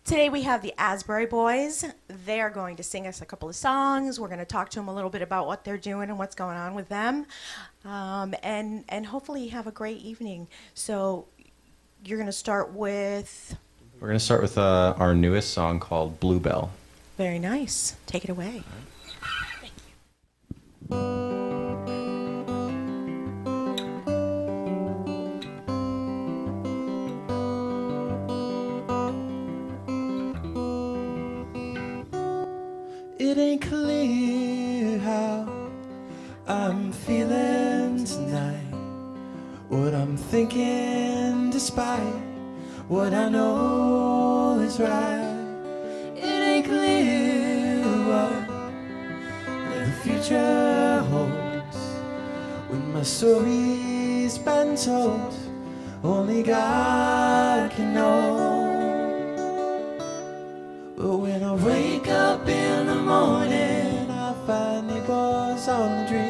Today we have the Asberry Boys. They are going to sing us a couple of songs. We're going to talk to them a little bit about what they're doing and what's going on with them, and hopefully have a great evening. So you're going to start with. We're going to start with our newest song called Bluebell. Very nice. Take it away. It ain't clear how I'm feeling tonight, what I'm thinking despite what I know is right. It ain't clear what the future holds when my story's been told. Only God can know. But when I wake up in the morning, I find it was all a dream,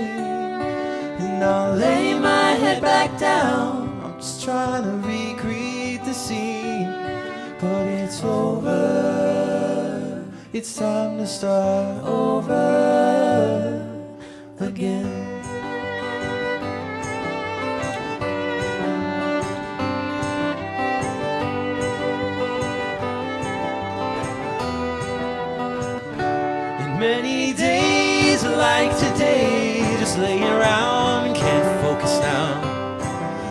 and I'll lay my head back down. I'm just trying to recreate the scene, but it's over. It's time to start over again. Many days like today, just laying around and can't focus now.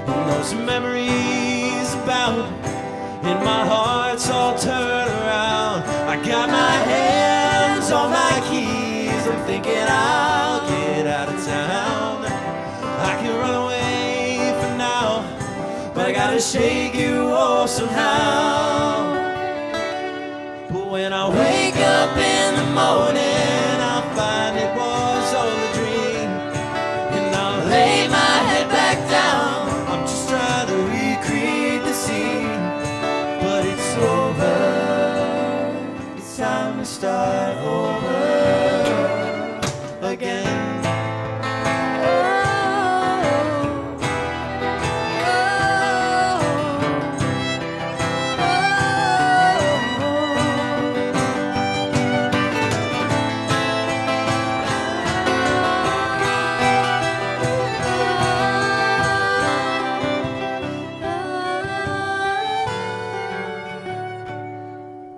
And those memories abound, and my heart's all turned around. I got my hands on my keys, I'm thinking I'll get out of town. I can run away for now, but I gotta shake you off somehow. But when I wake up in the morning, I'll find it was all a dream, and I'll lay my head back down. I'm just trying to recreate the scene, but it's over. It's time to start over again.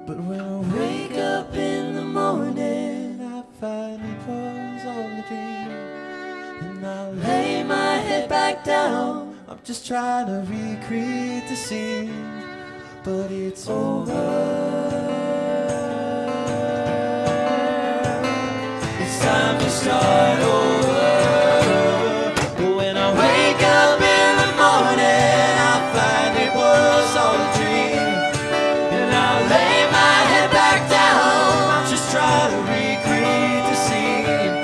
But when I wake up in the morning, I find it was all a dream, and I lay my head back down. I'm just trying to recreate the scene, but it's over. It's time to start over. But when I wake up in the morning, I find it was all a dream, and I lay my head back down. I'm just trying to recreate the scene,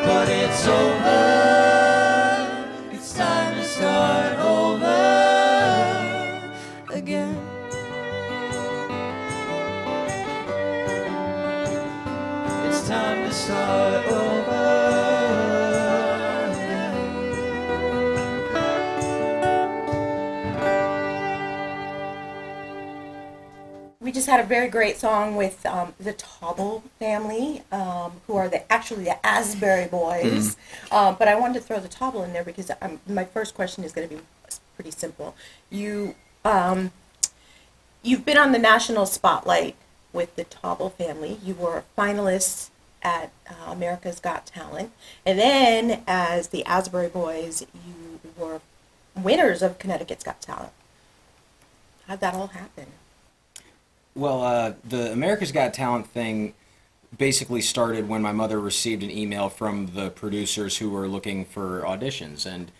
but it's over. It's time to start over again. It's time to start over again. We just had a very great song with the Tobble family, who are actually the Asberry Boys. But I wanted to throw the Tobble in there because my first question is going to be pretty simple. You've been on the national spotlight with the Tobble family. You were finalists at America's Got Talent, and then as the Asberry Boys, you were winners of Connecticut's Got Talent. How'd that all happen? Well, the America's Got Talent thing basically started when my mother received an email from the producers who were looking for auditions, and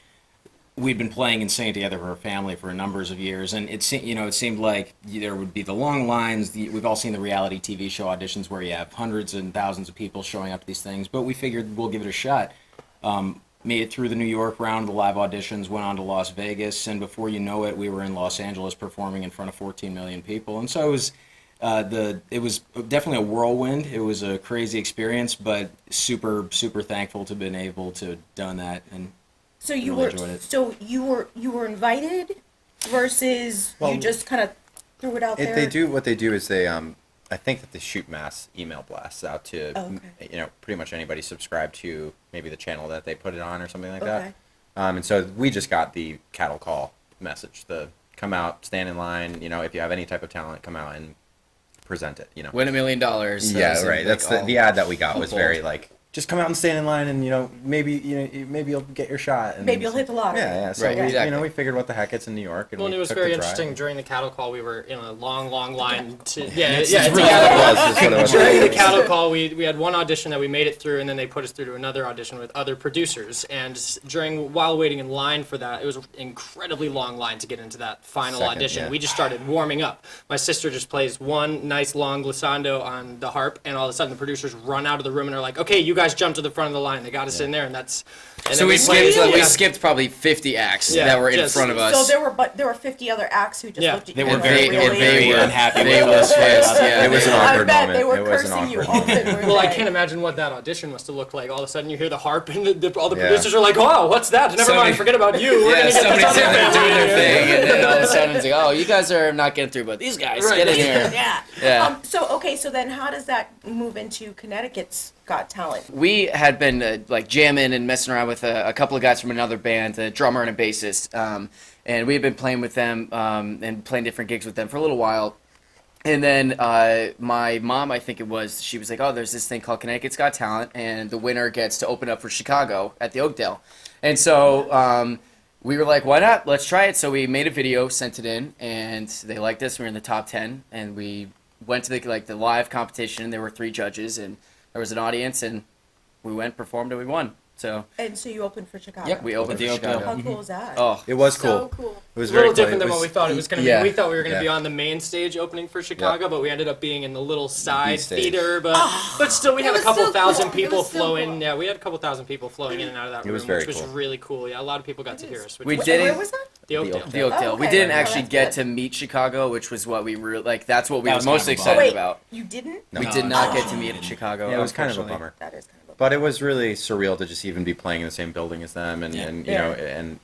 we'd been playing and singing together for her family for numbers of years, and it seemed like there would be the long lines. We've all seen the reality TV show auditions where you have hundreds and thousands of people showing up to these things, but we figured we'll give it a shot. Made it through the New York round of the live auditions, went on to Las Vegas, and before you know it, we were in Los Angeles performing in front of 14 million people. And so it was definitely a whirlwind. It was a crazy experience, but super thankful to have been able to have done that, and So you really were enjoyed it. so you were invited versus Well, you just kind of threw it out there? They do what they do is they I think that they shoot mass email blasts out to Oh, okay. pretty much anybody subscribed to maybe the channel that they put it on or something like Okay. that. And so we just got the cattle call message, the come out, stand in line, if you have any type of talent, come out and present it, Win $1 million. Yeah, right. That's the ad that we got was bold. very like, just come out and stand in line, and maybe you'll get your shot. And Maybe you'll hit the lottery. Yeah. So Right, we, exactly. we figured what the heck, it's in New York, and Well, and we it was took very the drive. interesting. During the cattle call, we were in a long line to It's it's really a what cattle it call. was, is what it was. During the cattle call, we had one audition that we made it through, and then they put us through to another audition with other producers. And while waiting in line for that, it was an incredibly long line to get into that final Second, audition. yeah. We just started warming up. My sister just plays one nice long glissando on the harp, and all of a sudden the producers run out of the room and are like, "Okay, you guys jump to the front of the line." They got us in there, and that's. And So then we played- skipped. We yeah. skipped probably 50 acts Yeah, that were in just- front of us. So there were 50 other acts who just Yeah. looked at They you were and very, really, very unhappy They with were us. pissed. Yeah, It was an they- I awkward bet moment. they were It was an cursing you awkward all moment. the Well, I day. can't imagine what that audition must have looked like. All of a sudden, you hear the harp, and all the Yeah. producers are like, "Oh, what's that? Never Somebody- mind, forget about you. We're Yeah, gonna get somebody's this in other there family doing in their here." thing, and then all of a sudden it's like, oh, you guys are not getting through, but these guys Right. get in here. Yeah. Yeah. So then how does that move into Connecticut's Got Talent? We had been like jamming and messing around with a couple of guys from another band, a drummer and a bassist, and we had been playing with them and playing different gigs with them for a little while. And then my mom, I think it was, she was like, oh, there's this thing called Connecticut's Got Talent, and the winner gets to open up for Chicago at the Oakdale. And so we were like, why not? Let's try it. So we made a video, sent it in, and they liked us. We were in the top 10, and we went to the live competition. There were 3 judges, and there was an audience, and we went, performed, and we won. So And so you opened for Chicago. yep, we opened The for Oakdale. Chicago. How cool is that? Oh, It was So cool. cool. It was It's a little very cool. different than It what we was- thought it was going to Yeah. be. We thought we were going to be Yeah. on the main stage opening for Chicago, but we ended up being in the little side stage. theater. But still, we It had a was couple so thousand cool. It people was so flow in. cool. Yeah, we had a couple thousand people flowing in and out of that It room, was very which was cool. really cool. Yeah, a lot of people got to hear us. Which We was did Where it- was that? the Oakdale. the Oakdale. Oh, We okay. didn't Oh, actually that's get good. to meet Chicago, which was what we were like. That's what we That were was kind most of a excited bummer. Wait, about. you didn't? We No, did not no. get to meet in Chicago. Yeah, it was kind of a unfortunately. bummer. That is kind of a But it was really surreal to just even be playing in the same building as them, and, Yeah. and you Yeah. know, and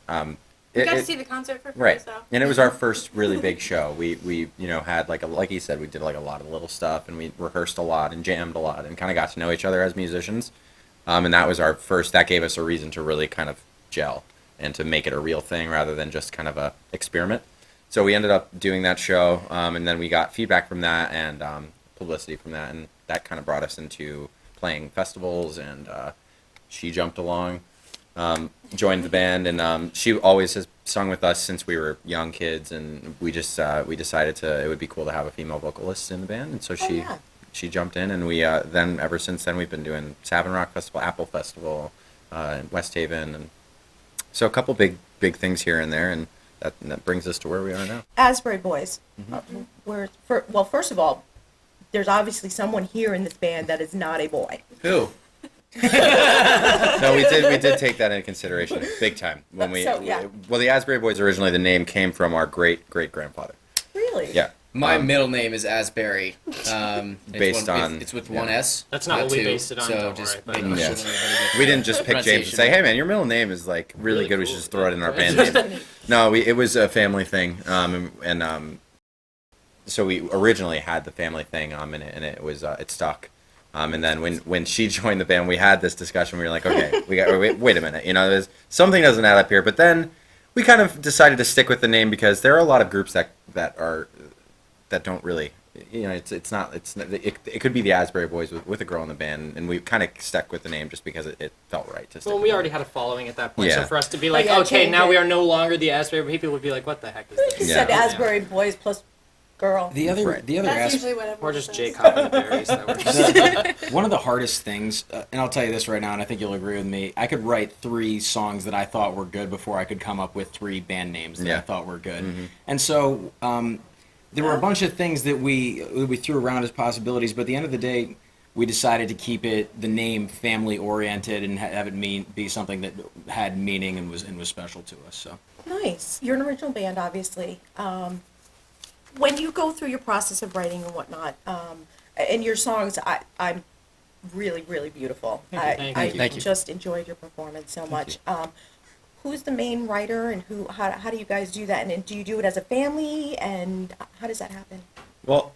We got it- to see the concert for free, right. so. And it was our first really big show. We had like you said, we did like a lot of little stuff, and we rehearsed a lot and jammed a lot, and kind of got to know each other as musicians. And that was our first. That gave us a reason to really kind of gel and to make it a real thing rather than just kind of a experiment. So we ended up doing that show, and then we got feedback from that and publicity from that, and that kind of brought us into playing festivals. And she jumped along, joined the band, and she always has sung with us since we were young kids. And we just we decided it would be cool to have a female vocalist in the band, and so she yeah. she jumped in, and we then ever since then we've been doing Savin Rock Festival, Apple Festival, in West Haven, and so a couple big things here and there, and that brings us to where we are now. Asbury Boys. Mm-hmm. Well, first of all, there's obviously someone here in this band that is not a boy. Who? No, we did take that into consideration big time when we. So, yeah. Well, the Asbury Boys originally, the name came from our great grandfather. Really? Yeah. My middle name is Asberry. Based on- it's with yeah. one S. That's not what we two, based it on, So don't just worry, but- making Yeah. sure that everybody gets We didn't just pick James and pronunciation say, right. "Hey, man, your middle name is like really, Really good. We cool. should just throw it in our band name." No, it was a family thing, so we originally had the family thing in it, and it was it stuck. And then when she joined the band, we had this discussion. We were like, okay, wait a minute, there's something doesn't add up here. But then we kind of decided to stick with the name because there are a lot of groups that don't really, it could be the Asbury Boys with a girl in the band, and we kind of stuck with the name just because it felt right to stick. Well, with we it. already had a following at that point, Yeah. so for us to be like, yeah, okay, change now it. we are no longer the Asbury, people would be like, what the heck is You this? said Yeah. Asbury Boys plus girl. The other Right. the other That's aspect. usually what everyone Or just says. Jacob and the berries that were One of the hardest things, and I'll tell you this right now, and I think you'll agree with me. I could write 3 songs that I thought were good before I could come up with 3 band names that I Yeah. thought were good. And so there were a bunch of things that we threw around as possibilities, but at the end of the day, we decided to keep the name family oriented and have it be something that had meaning and was special to us. So Nice. You're an original band, obviously. When you go through your process of writing and whatnot, and your songs, I'm really, really beautiful. Thank you. I Thank you. just enjoyed your performance so much. who's the main writer, and how do you guys do that? And do you do it as a family, and how does that happen? Well,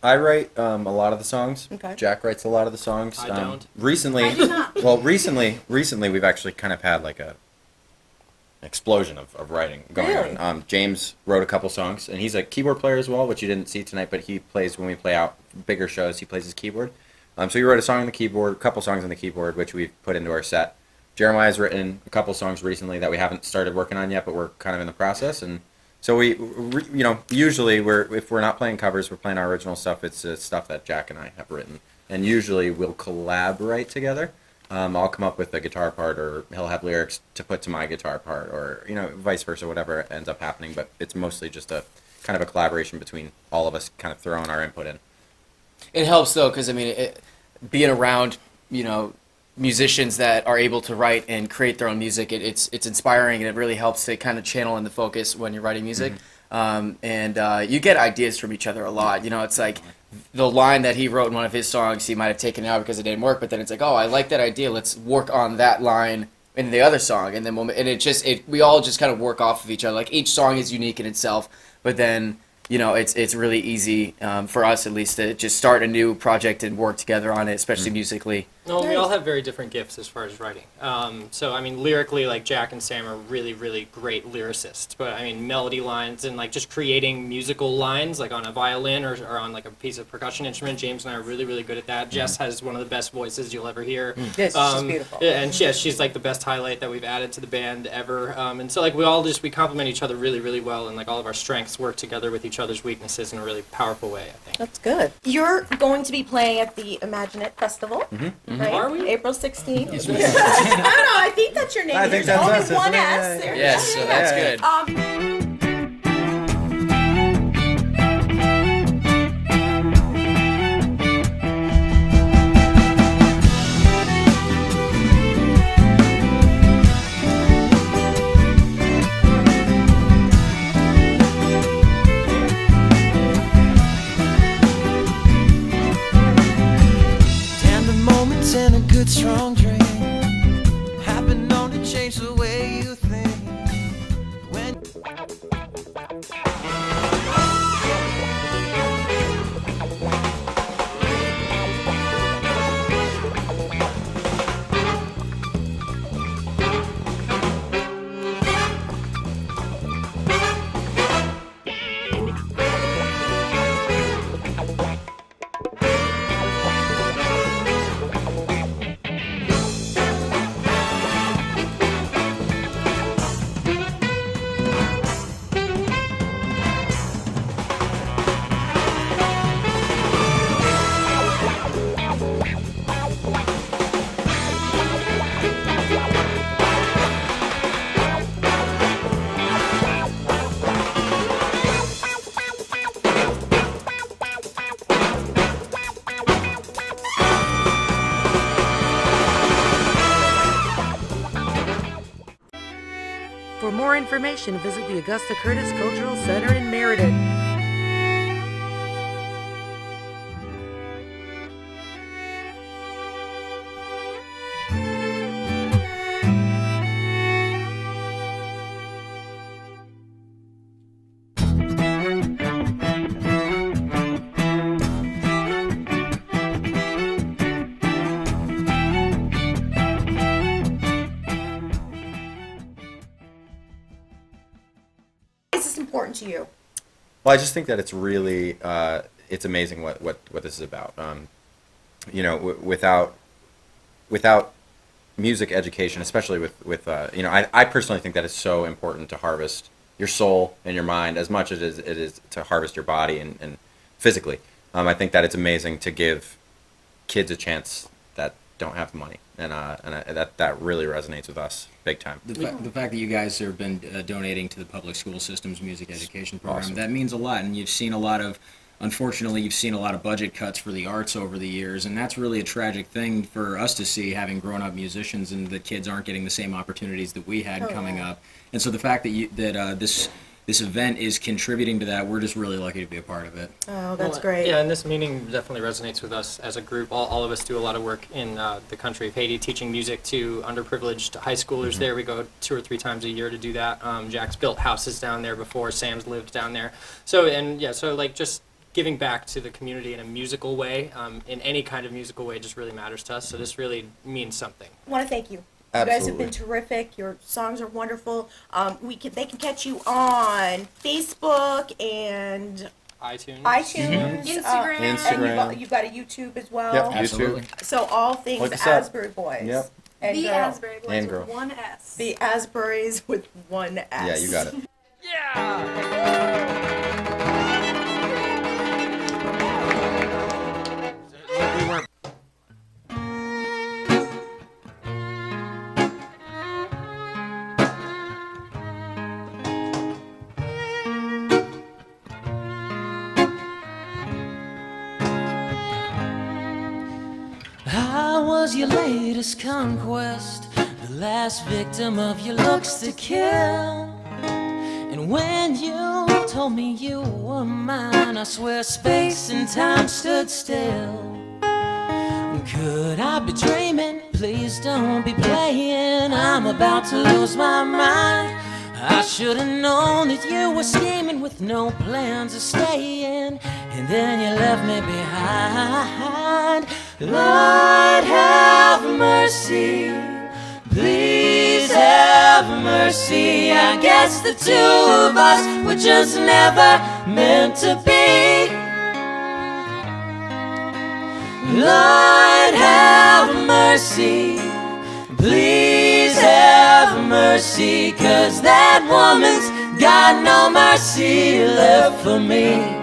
I write a lot of the songs. Okay. Jack writes a lot of the songs. I don't. Recently, I do not. well, recently we've actually kind of had like a explosion of writing going Really? on. James wrote a couple songs, and he's a keyboard player as well, which you didn't see tonight, but he plays when we play out bigger shows. He plays his keyboard. So he wrote a song on the keyboard, a couple songs on the keyboard, which we've put into our set. Jeremiah's written a couple songs recently that we haven't started working on yet, but we're kind of in the process. And so we usually if we're not playing covers, we're playing our original stuff. It's stuff that Jack and I have written, and usually we'll collaborate together. I'll come up with a guitar part, or he'll have lyrics to put to my guitar part, or vice versa, whatever ends up happening. But it's mostly just a kind of a collaboration between all of us, kind of throwing our input in. It helps though, because I mean, being around musicians that are able to write and create their own music, it's inspiring, and it really helps to kind of channel in the focus when you're writing music. And you get ideas from each other a lot. It's like the line that he wrote in one of his songs, he might have taken out because it didn't work, but then it's like, oh, I like that idea. Let's work on that line in the other song, and then we all just kind of work off of each other. Like each song is unique in itself, but then it's really easy for us at least to just start a new project and work together on it, especially musically. No, we all have very different gifts as far as writing. So, I mean, lyrically, like Jack and Sam are really, really great lyricists. But, I mean, melody lines and, like, just creating musical lines, like on a violin or on, like, a piece of percussion instrument, James and I are really, really good at that. Jess has one of the best voices you'll ever hear. Yes, she's beautiful. Yeah, and she's, like, the best highlight that we've added to the band ever. And so, like, we complement each other really, really well, and, like, all of our strengths work together with each other's weaknesses in a really powerful way, I think. That's good. You're going to be playing at the Imagine It Festival, right? Are we? April 16th. I don't know. I think that's your name. I think There's that's only us, one isn't it? S. Yeah, yeah. Yes, so that's good. Tender moments and a good strong drink have been known to change the way you think. When For more information, visit the Augusta Curtis Cultural Center in Meriden. Why is this important to you? Well, I just think that it's really it's amazing what this is about. Without music education, especially with I personally think that it's so important to harvest your soul and your mind as much as it is to harvest your body and physically. I think that it's amazing to give kids a chance that don't have the money, and that really resonates with us big time. The fact that you guys have been donating to the public school system's music education program, Awesome. that means a lot. And unfortunately, you've seen a lot of budget cuts for the arts over the years, and that's really a tragic thing for us to see, having grown up musicians, and the kids aren't getting the same opportunities that we had coming up. And so the fact that this event is contributing to that. We're just really lucky to be a part of it. Oh, that's Well, great. Yeah, and this meeting definitely resonates with us as a group. All of us do a lot of work in the country of Haiti, teaching music to underprivileged high schoolers there. We go 2 or 3 times a year to do that. Jack's built houses down there before. Sam's lived down there. So like just giving back to the community in a musical way, in any kind of musical way, just really matters to us. So this really means something. I want to thank you. You guys have Absolutely. been terrific. Your songs are wonderful. They can catch you on Facebook and iTunes. iTunes, Instagram. and you've got a YouTube as well. Yep, Absolutely. YouTube. So all things Look us up. Asbury Boys. Yep. And The girl. Asberry Boys And girl. with one S. The Asburys with one S. Yeah, you got it. I was your latest conquest, the last victim of your looks to kill. And when you told me you were mine, I swear space and time stood still. Could I be dreaming? Please don't be playing. I'm about to lose my mind. I should have known that you were scheming with no plans of staying, and then you left me behind. Lord, have mercy. Please have mercy. I guess the two of us were just never meant to be. Lord, have mercy. Please have mercy, 'cause that woman's got no mercy left for me.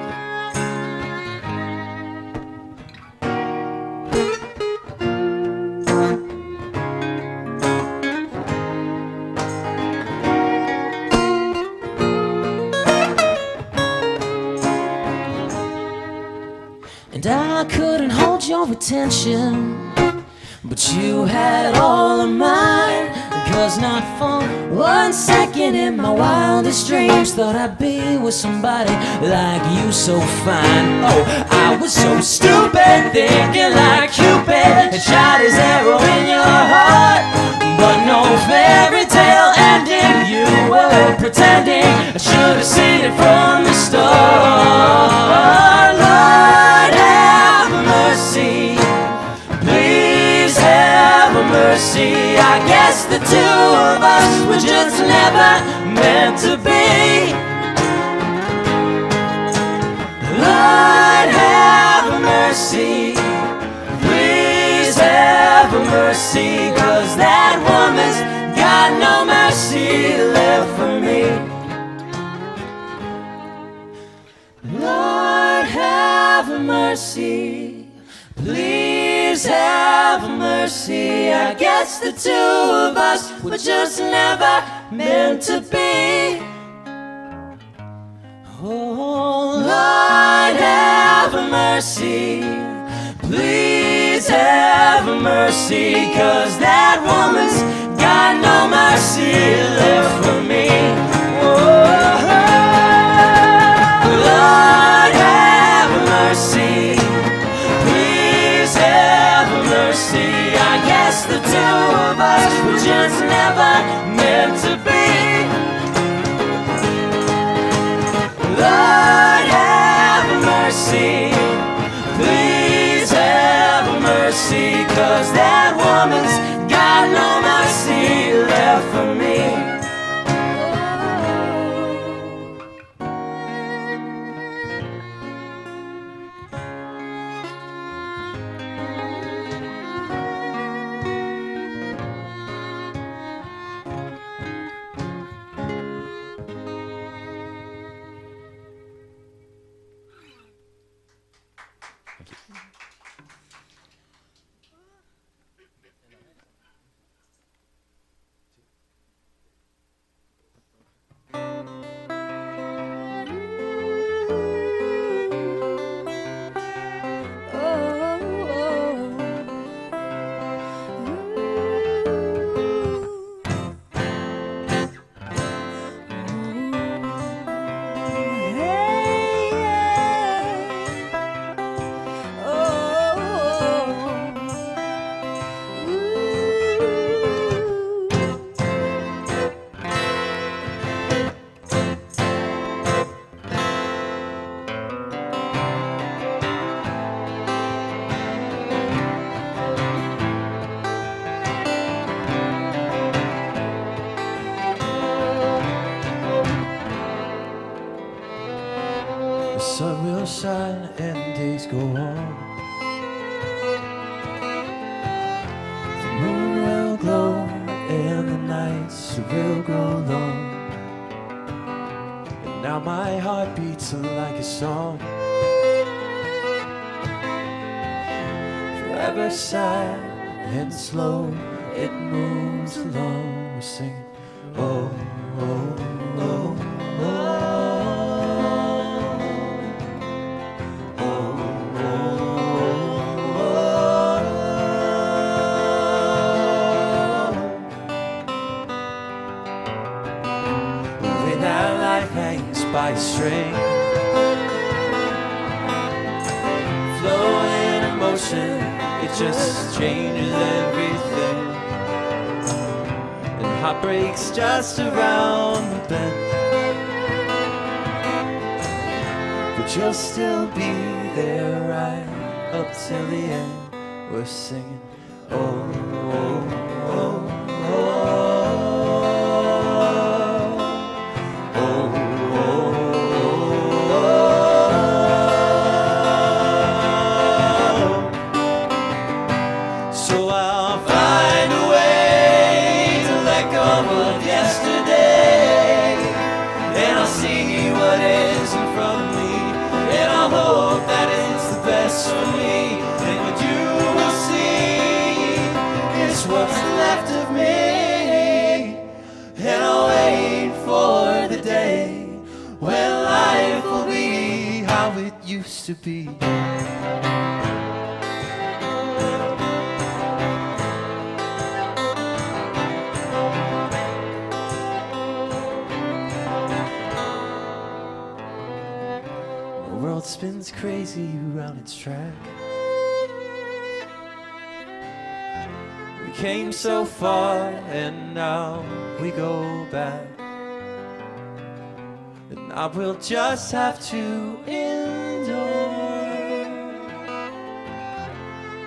And I couldn't hold your attention, but you had all of mine. 'Cause not for 1 second in my wildest dreams thought I'd be with somebody like you so fine. Oh, I was so stupid, thinking like Cupid had shot his arrow in your heart. But no fairy tale ending, you were pretending. I should have seen it from the start. Lord, have mercy. Please have mercy. I guess the two of us were just never meant to be. Lord, have mercy. Please have mercy, 'cause that woman's got no mercy left for me. Lord, have mercy. Please have mercy. I guess the two of us were just never meant to be. Oh, Lord, have mercy. Please have mercy, 'cause that woman's got no mercy left for me. Oh, Lord, have mercy. Please have mercy. I guess the two of us were just never meant to be. Lord, have mercy. Please have mercy, 'cause that woman's got no mercy left for me. days go on. The moon will glow and the nights will grow long. And now my heart beats like a song. Forever sad and slow, it moves along. We're singing, oh, oh, oh, oh. By a string, flowing emotion, it just changes everything. And heartbreak's just around the bend, but you'll still be there right up till the end. We're singing, oh, oh, oh, oh. What's left of me, and I'll wait for the day when life will be how it used to be. The world spins crazy around its track. Came so far and now we go back, and I will just have to endure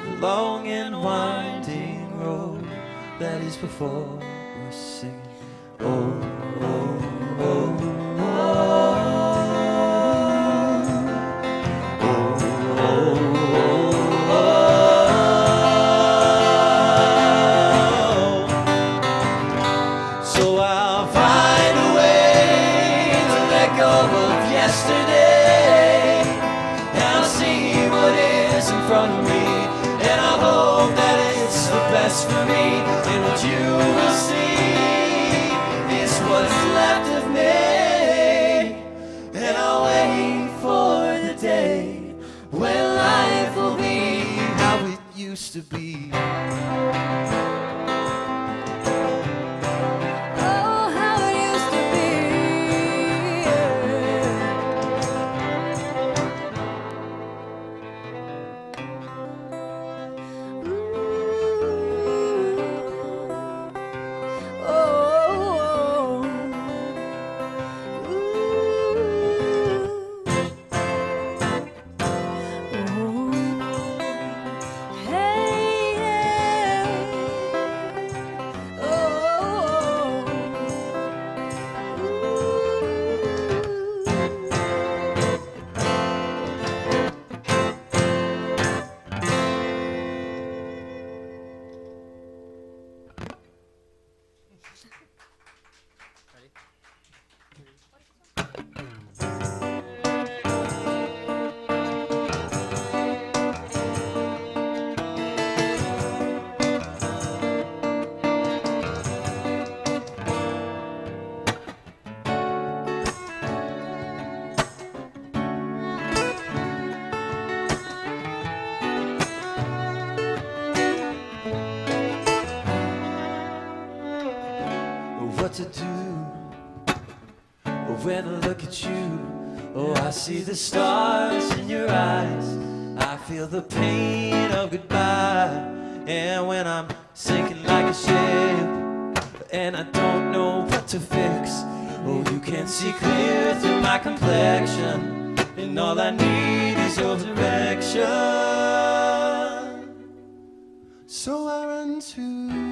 the long and winding road that is before. We're singing, oh, oh, oh, oh. For me, and what you will see is what's left of me, and I'll wait for the day when life will be how it used to be. What to do when I look at you? Oh, I see the stars in your eyes. I feel the pain of goodbye. And when I'm sinking like a ship and I don't know what to fix, oh, you can see clear through my complexion, and all I need is your direction. So I run to you.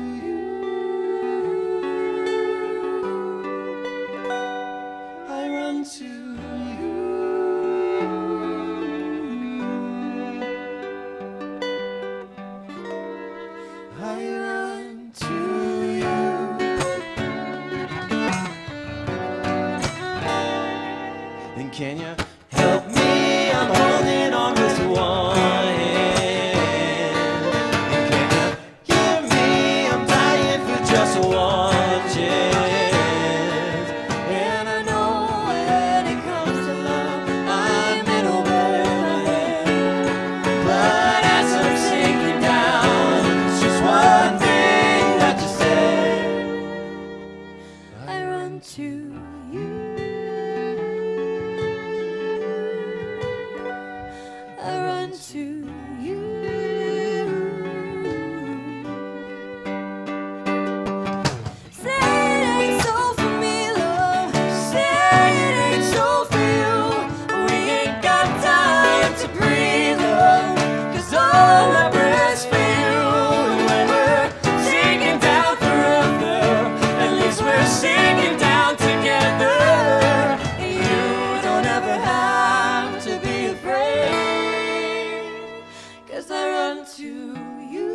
I run to you. to you. Say it ain't so for me, love. Say it ain't so for you. We ain't got time to breathe, love. 'Cause all my breath's for you. When we're sinking down forever, at least we're sinking down together. You don't ever have to be afraid, 'cause I run to you.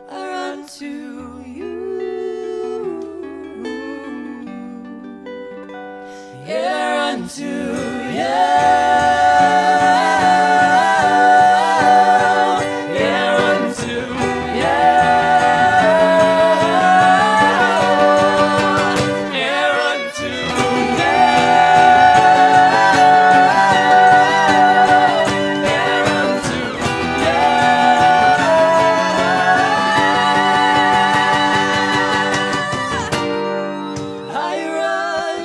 I run to you. Yeah, I run to you. Yeah, I run to you. Yeah, I run to you. Yeah, I run to you. I run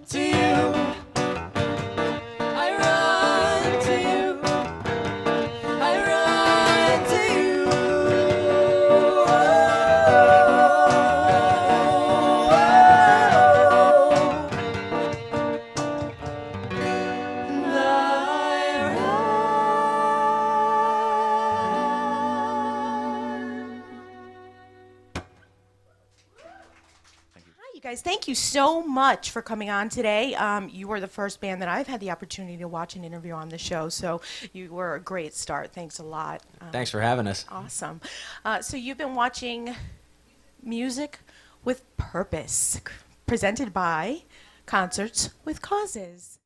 to you. I run to you. I run to you. Hi, you guys. Thank you so much for coming on today. You were the first band that I've had the opportunity to watch and interview on the show, so you were a great start. Thanks a lot. Thanks for having us. Awesome. So you've been watching Music with Purpose, presented by Concerts with Causes.